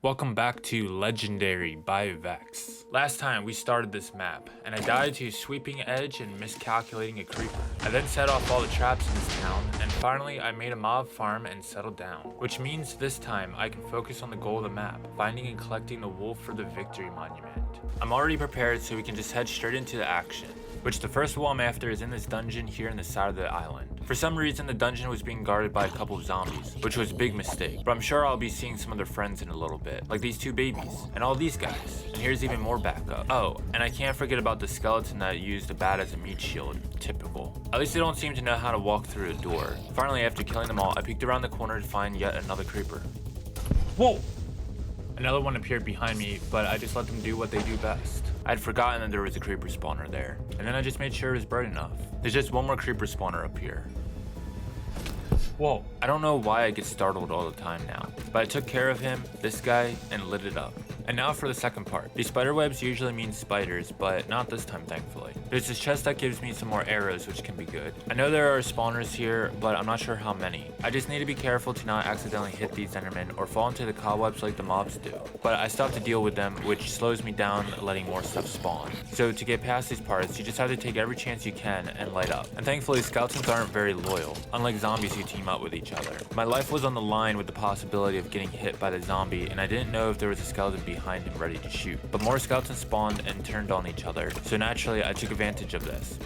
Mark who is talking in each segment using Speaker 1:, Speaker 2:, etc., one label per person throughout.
Speaker 1: Welcome back to Legendary by Vechs. Last time we started this map, and I died to a sweeping edge and miscalculating a creeper. I then set off all the traps in this town, and finally I made a mob farm and settled down. Which means this time I can focus on the goal of the map, finding and collecting the wolf for the victory monument. I'm already prepared so we can just head straight into the action. Which the first wall I'm after is in this dungeon here in the side of the island. For some reason the dungeon was being guarded by a couple of zombies, which was a big mistake, but I'm sure I'll be seeing some of their friends in a little bit, like these two babies, and all these guys. And here's even more backup. Oh, and I can't forget about the skeleton that used the bat as a meat shield. Typical. At least they don't seem to know how to walk through a door. Finally, after killing them all, I peeked around the corner to find yet another creeper. Whoa! Another one appeared behind me, but I just let them do what they do best. I had forgotten that there was a creeper spawner there, and then I just made sure it was bright enough. There's just one more creeper spawner up here. Whoa. I don't know why I get startled all the time now, but I took care of him, this guy, and lit it up. And now for the second part. These spider webs usually mean spiders, but not this time thankfully. There's this chest that gives me some more arrows, which can be good. I know there are spawners here, but I'm not sure how many. I just need to be careful to not accidentally hit these endermen or fall into the cobwebs like the mobs do. But I still have to deal with them, which slows me down letting more stuff spawn. So to get past these parts, you just have to take every chance you can and light up. And thankfully, skeletons aren't very loyal, unlike zombies who team up with each other. My life was on the line with the possibility of getting hit by the zombie, and I didn't know if there was a skeleton behind him ready to shoot. But more skeletons spawned and turned on each other, so naturally I took advantage of this.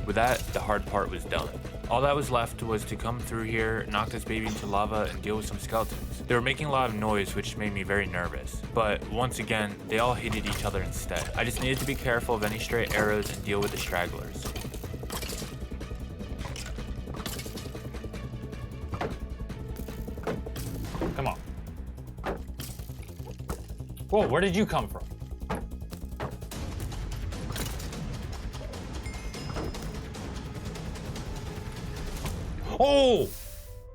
Speaker 1: With that, the hard part was done. All that was left was to come through here, knock this baby into lava, and deal with some skeletons. They were making a lot of noise, which made me very nervous. But once again, they all hated each other instead. I just needed to be careful of any stray arrows and deal with the stragglers. Come on. Whoa, where did you come from? Oh!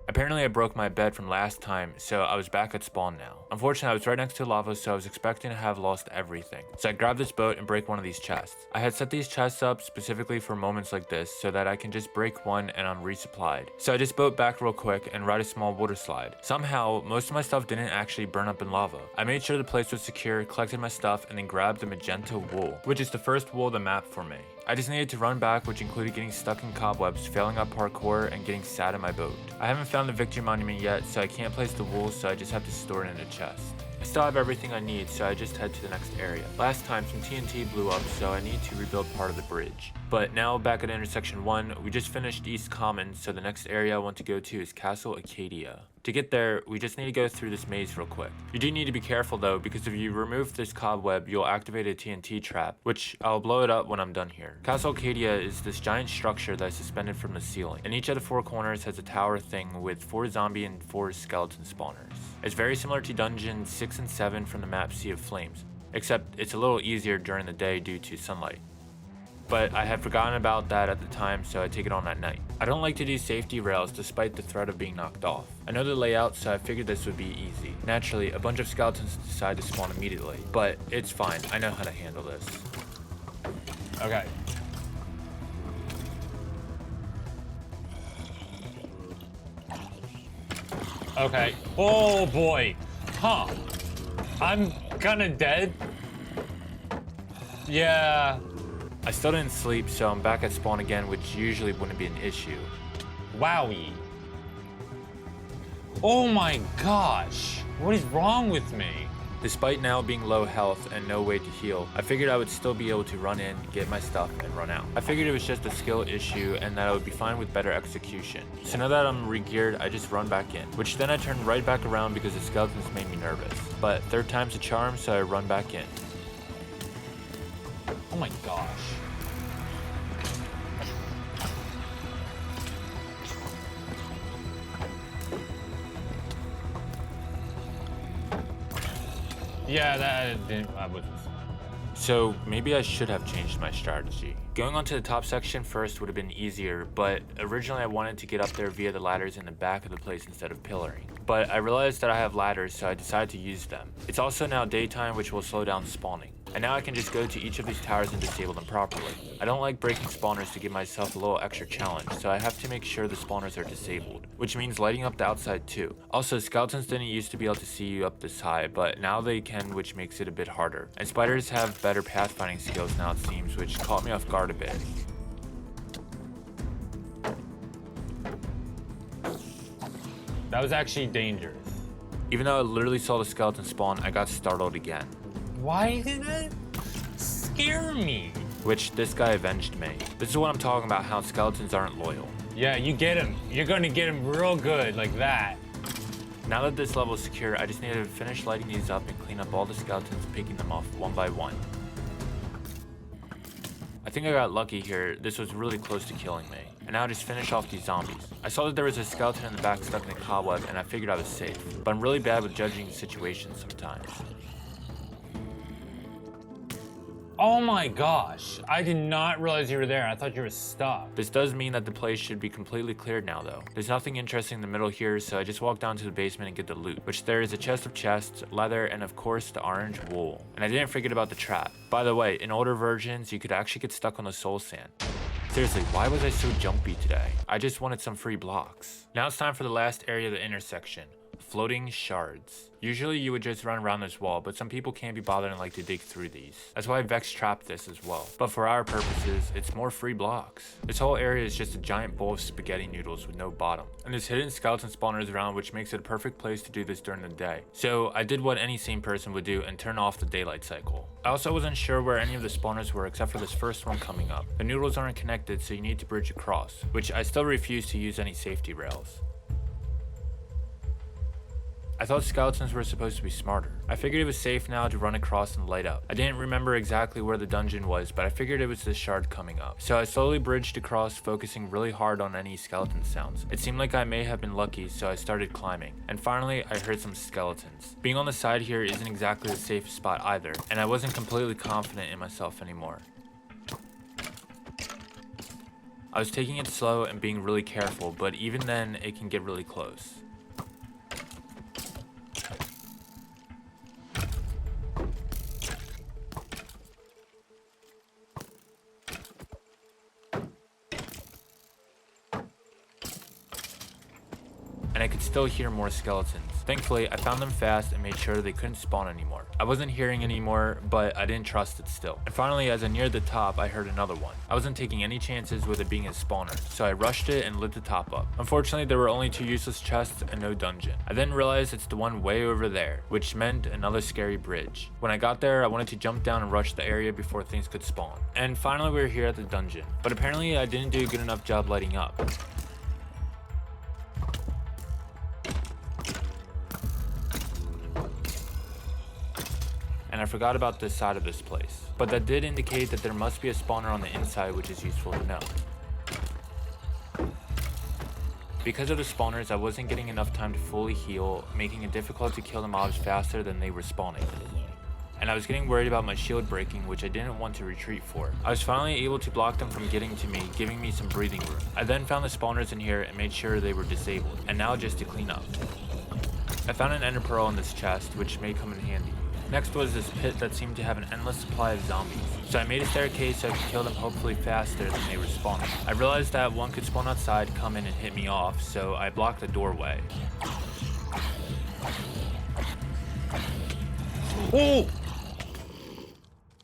Speaker 1: Apparently I broke my bed from last time, so I was back at spawn now. Unfortunately, I was right next to lava, so I was expecting to have lost everything. So I grabbed this boat and break one of these chests. I had set these chests up specifically for moments like this so that I can just break one and I'm resupplied. So I just boat back real quick and ride a small water slide. Somehow, most of my stuff didn't actually burn up in lava. I made sure the place was secure, collected my stuff, and then grabbed the magenta wool, which is the first wool of the map for me. I just needed to run back, which included getting stuck in cobwebs, failing up parkour, and getting sad in my boat. I haven't found the victory monument yet, so I can't place the wool, so I just have to store it in a chest. I still have everything I need, so I just head to the next area. Last time, some TNT blew up, so I need to rebuild part of the bridge. But now, back at intersection 1, we just finished East Common, so the next area I want to go to is Castle Acadia. To get there, we just need to go through this maze real quick. You do need to be careful though, because if you remove this cobweb, you'll activate a TNT trap, which I'll blow it up when I'm done here. Castle Acadia is this giant structure that is suspended from the ceiling, and each of the 4 corners has a tower thing with 4 zombie and 4 skeleton spawners. It's very similar to Dungeon 6 and 7 from the map Sea of Flames, except it's a little easier during the day due to sunlight. But I had forgotten about that at the time, so I take it on at night. I don't like to do safety rails despite the threat of being knocked off. I know the layout, so I figured this would be easy. Naturally, a bunch of skeletons decide to spawn immediately, but it's fine. I know how to handle this. Okay. Okay. Oh boy. Huh. I'm kinda dead. Yeah. I still didn't sleep, so I'm back at spawn again, which usually wouldn't be an issue. Wowie. Oh my gosh. What is wrong with me? Despite now being low health and no way to heal, I figured I would still be able to run in, get my stuff, and run out. I figured it was just a skill issue and that I would be fine with better execution. So now that I'm re-geared, I just run back in, which then I turn right back around because the skeletons made me nervous. But third time's a charm, so I run back in. Oh my gosh. Yeah, that didn't. I wasn't. So maybe I should have changed my strategy. Going onto the top section first would have been easier, but originally I wanted to get up there via the ladders in the back of the place instead of pillaring. But I realized that I have ladders, so I decided to use them. It's also now daytime, which will slow down spawning. And now I can just go to each of these towers and disable them properly. I don't like breaking spawners to give myself a little extra challenge, so I have to make sure the spawners are disabled, which means lighting up the outside too. Also, skeletons didn't used to be able to see you up this high, but now they can, which makes it a bit harder. And spiders have better pathfinding skills now, it seems, which caught me off guard a bit. That was actually dangerous. Even though I literally saw the skeleton spawn, I got startled again. Why did that scare me? Which this guy avenged me. This is what I'm talking about, how skeletons aren't loyal. Yeah, you get him. You're gonna get him real good, like that. Now that this level is secure, I just need to finish lighting these up and clean up all the skeletons, picking them off one by one. I think I got lucky here. This was really close to killing me. And now I just finish off these zombies. I saw that there was a skeleton in the back stuck in a cobweb and I figured I was safe. But I'm really bad with judging situations sometimes. Oh my gosh, I did not realize you were there. I thought you were stuck. This does mean that the place should be completely cleared now though. There's nothing interesting in the middle here, so I just walk down to the basement and get the loot, which there is a chest of chests, leather, and of course the orange wool. And I didn't forget about the trap. By the way, in older versions, you could actually get stuck on the soul sand. Seriously, why was I so jumpy today? I just wanted some free blocks. Now it's time for the last area of the intersection. Floating Shards. Usually you would just run around this wall, but some people can't be bothered and like to dig through these. That's why Vechs trapped this as well. But for our purposes, it's more free blocks. This whole area is just a giant bowl of spaghetti noodles with no bottom. And there's hidden skeleton spawners around, which makes it a perfect place to do this during the day. So I did what any sane person would do and turn off the daylight cycle. I also wasn't sure where any of the spawners were except for this first one coming up. The noodles aren't connected, so you need to bridge across, which I still refuse to use any safety rails. I thought skeletons were supposed to be smarter. I figured it was safe now to run across and light up. I didn't remember exactly where the dungeon was, but I figured it was this shard coming up. So I slowly bridged across, focusing really hard on any skeleton sounds. It seemed like I may have been lucky, so I started climbing. And finally, I heard some skeletons. Being on the side here isn't exactly the safest spot either, and I wasn't completely confident in myself anymore. I was taking it slow and being really careful, but even then, it can get really close. And I could still hear more skeletons. Thankfully, I found them fast and made sure they couldn't spawn anymore. I wasn't hearing anymore, but I didn't trust it still. And finally, as I neared the top, I heard another one. I wasn't taking any chances with it being a spawner, so I rushed it and lit the top up. Unfortunately, there were only 2 useless chests and no dungeon. I then realized it's the one way over there, which meant another scary bridge. When I got there, I wanted to jump down and rush the area before things could spawn. And finally, we were here at the dungeon. But apparently, I didn't do a good enough job lighting up. And I forgot about this side of this place. But that did indicate that there must be a spawner on the inside, which is useful to know. Because of the spawners, I wasn't getting enough time to fully heal, making it difficult to kill the mobs faster than they were spawning. And I was getting worried about my shield breaking, which I didn't want to retreat for. I was finally able to block them from getting to me, giving me some breathing room. I then found the spawners in here and made sure they were disabled. And now just to clean up. I found an ender pearl in this chest, which may come in handy. Next was this pit that seemed to have an endless supply of zombies. So I made a staircase so I could kill them hopefully faster than they were spawning. I realized that one could spawn outside, come in and hit me off, so I blocked the doorway. Oh!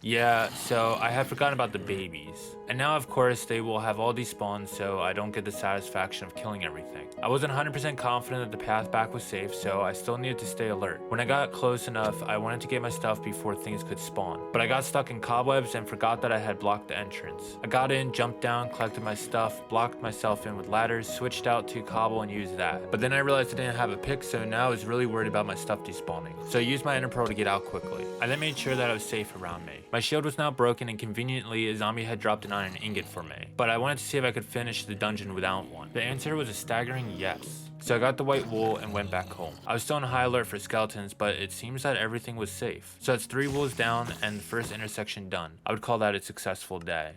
Speaker 1: Yeah, so I had forgotten about the babies. And now of course they will have all these spawns, so I don't get the satisfaction of killing everything. I wasn't 100% confident that the path back was safe, so I still needed to stay alert. When I got close enough, I wanted to get my stuff before things could spawn. But I got stuck in cobwebs and forgot that I had blocked the entrance. I got in, jumped down, collected my stuff, blocked myself in with ladders, switched out to cobble and used that. But then I realized I didn't have a pick, so now I was really worried about my stuff despawning. So I used my ender pearl to get out quickly. I then made sure that I was safe around me. My shield was now broken and conveniently a zombie had dropped an iron ingot for me. But I wanted to see if I could finish the dungeon without one. The answer was a staggering yes. So I got the white wool and went back home. I was still on high alert for skeletons, but it seems that everything was safe. So that's 3 wools down and the first intersection done. I would call that a successful day.